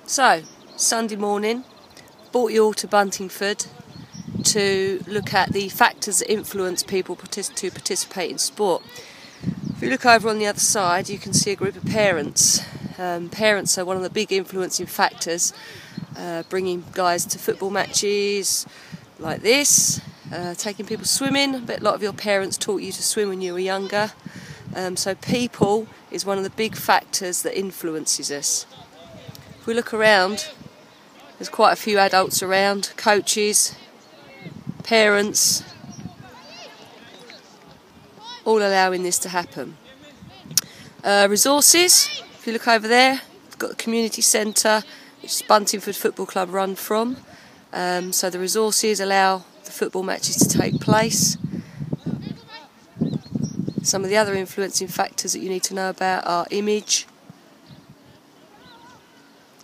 So, Sunday morning, brought you all to Buntingford to look at the factors that influence people to participate in sport. If you look over on the other side, you can see a group of parents. Parents are one of the big influencing factors, bringing guys to football matches like this, taking people swimming. I bet a lot of your parents taught you to swim when you were younger. So people is one of the big factors that influences us. If we look around, there's quite a few adults around, coaches, parents, all allowing this to happen. Resources, if you look over there, we've got the community centre, which is Buntingford Football Club run from. So the resources allow the football matches to take place. Some of the other influencing factors that you need to know about are image,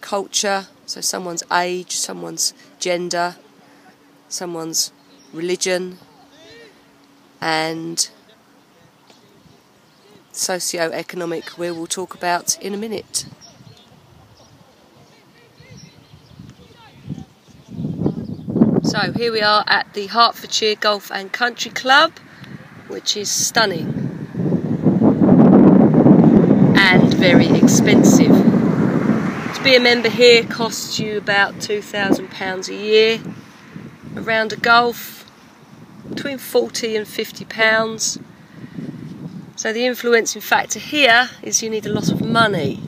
culture, so someone's age, someone's gender, someone's religion, and socio-economic, we will talk about in a minute. So here we are at the Hertfordshire Golf and Country Club, which is stunning and very expensive. To be a member here costs you about £2,000 a year. A round of golf, between £40 and £50. So the influencing factor here is you need a lot of money.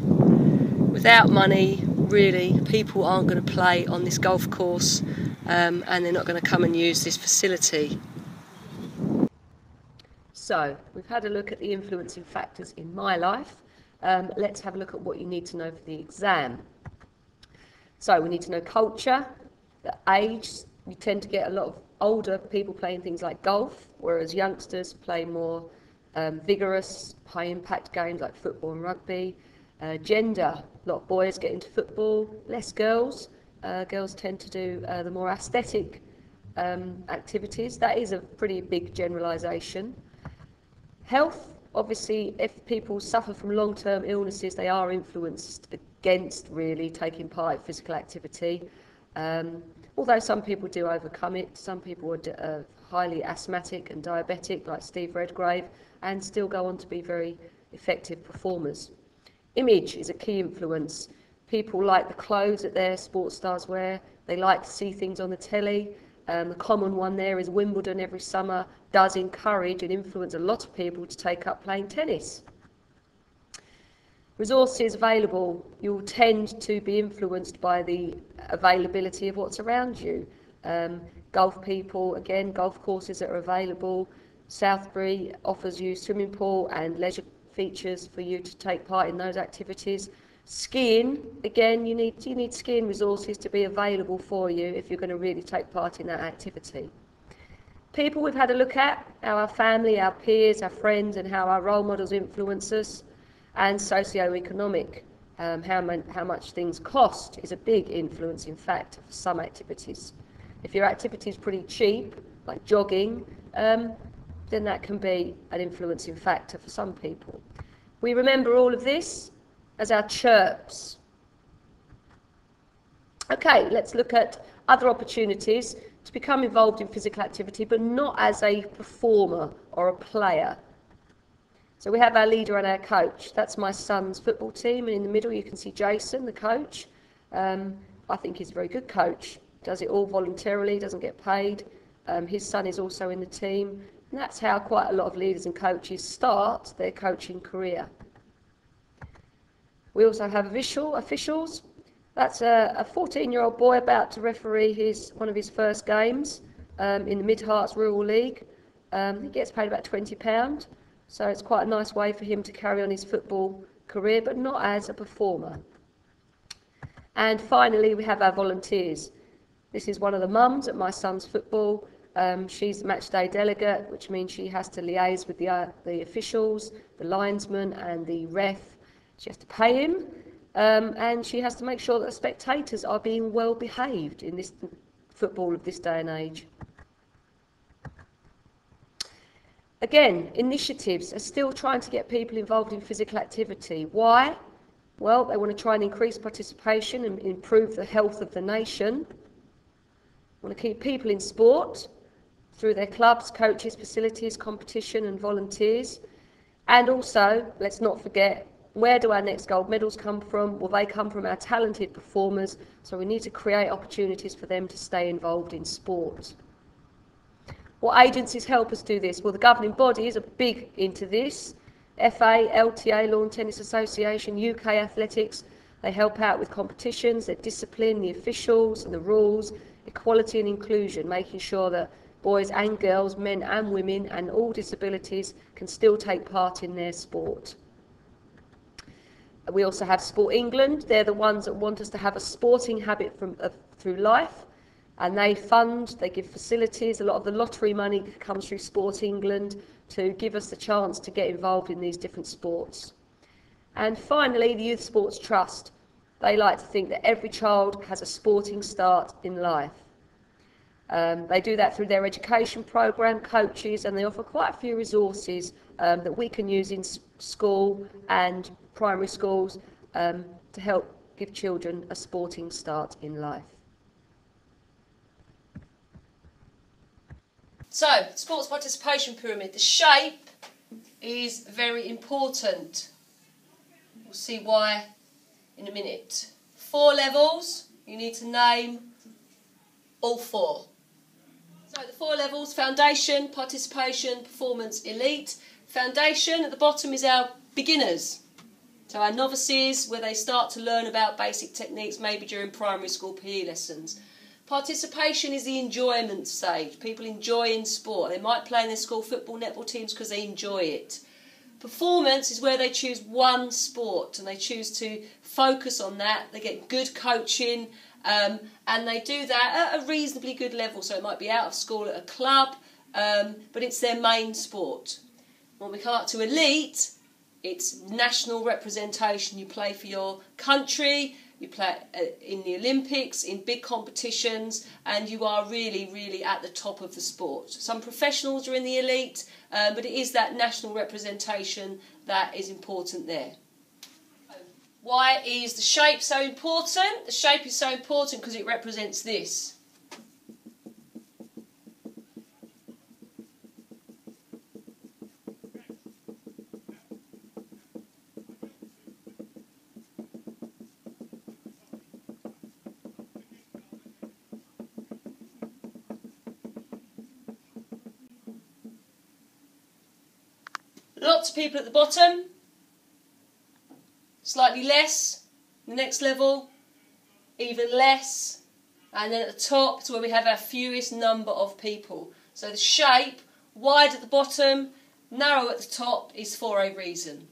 Without money, really, people aren't going to play on this golf course, and they're not going to come and use this facility. So, we've had a look at the influencing factors in my life. Let's have a look at what you need to know for the exam. So, we need to know culture, the age. You tend to get a lot of older people playing things like golf, whereas youngsters play more vigorous, high-impact games like football and rugby. Gender, a lot of boys get into football, less girls. Girls tend to do the more aesthetic activities. That is a pretty big generalisation. Health, obviously, if people suffer from long-term illnesses, they are influenced against really taking part in physical activity. Although some people do overcome it, some people are highly asthmatic and diabetic, like Steve Redgrave, and still go on to be very effective performers. Image is a key influence. People like the clothes that their sports stars wear. They like to see things on the telly. The common one there is Wimbledon every summer does encourage and influence a lot of people to take up playing tennis. Resources available, you'll tend to be influenced by the availability of what's around you. Golf people, again, golf courses that are available. Southbury offers you swimming pool and leisure features for you to take part in those activities. Skiing, again, you need skiing resources to be available for you if you're going to really take part in that activity. People we've had a look at, how our family, our peers, our friends, and how our role models influence us. And socio-economic, how much things cost is a big influencing factor for some activities. If your activity is pretty cheap, like jogging, then that can be an influencing factor for some people. We remember all of this as our chirps. Okay, let's look at other opportunities to become involved in physical activity, but not as a performer or a player. So we have our leader and our coach. That's my son's football team, and in the middle you can see Jason, the coach. I think he's a very good coach. Does it all voluntarily, doesn't get paid. His son is also in the team, and that's how quite a lot of leaders and coaches start their coaching career. We also have officials. That's a 14-year-old boy about to referee one of his first games in the Mid-Herts Rural League. He gets paid about £20, so it's quite a nice way for him to carry on his football career, but not as a performer. And finally, we have our volunteers. This is one of the mums at my son's football. She's the match day delegate, which means she has to liaise with the officials, the linesman, and the ref. She has to pay him, and she has to make sure that the spectators are being well behaved in this football of this day and age. Again, initiatives are still trying to get people involved in physical activity. Why? Well, they want to try and increase participation and improve the health of the nation. Want to keep people in sport through their clubs, coaches, facilities, competition and volunteers. And also, let's not forget, where do our next gold medals come from? Well, they come from our talented performers, so we need to create opportunities for them to stay involved in sport. What agencies help us do this? Well, the governing bodies are big into this. FA, LTA, Lawn Tennis Association, UK Athletics, they help out with competitions, their discipline, the officials and the rules, equality and inclusion, making sure that boys and girls, men and women and all disabilities can still take part in their sport. We also have Sport England. They're the ones that want us to have a sporting habit through life, and they fund, they give facilities. A lot of the lottery money comes through Sport England to give us the chance to get involved in these different sports. And finally, the Youth Sports Trust. They like to think that every child has a sporting start in life. They do that through their education programme, coaches, and they offer quite a few resources that we can use in school and primary schools to help give children a sporting start in life. So, sports participation pyramid. The shape is very important. We'll see why in a minute. 4 levels. You need to name all 4. So the 4 levels: foundation, participation, performance, elite. Foundation at the bottom is our beginners. So our novices, where they start to learn about basic techniques, maybe during primary school PE lessons. Participation is the enjoyment stage. People enjoying sport. They might play in their school football, netball teams because they enjoy it. Performance is where they choose one sport and they choose to focus on that. They get good coaching and they do that at a reasonably good level. So it might be out of school at a club, but it's their main sport. When we come up to elite, it's national representation. You play for your country, you play in the Olympics, in big competitions, and you are really, really at the top of the sport. Some professionals are in the elite, but it is that national representation that is important there. Why is the shape so important? The shape is so important because it represents this. Lots of people at the bottom, slightly less, the next level, even less, and then at the top is where we have our fewest number of people. So the shape, wide at the bottom, narrow at the top, is for a reason.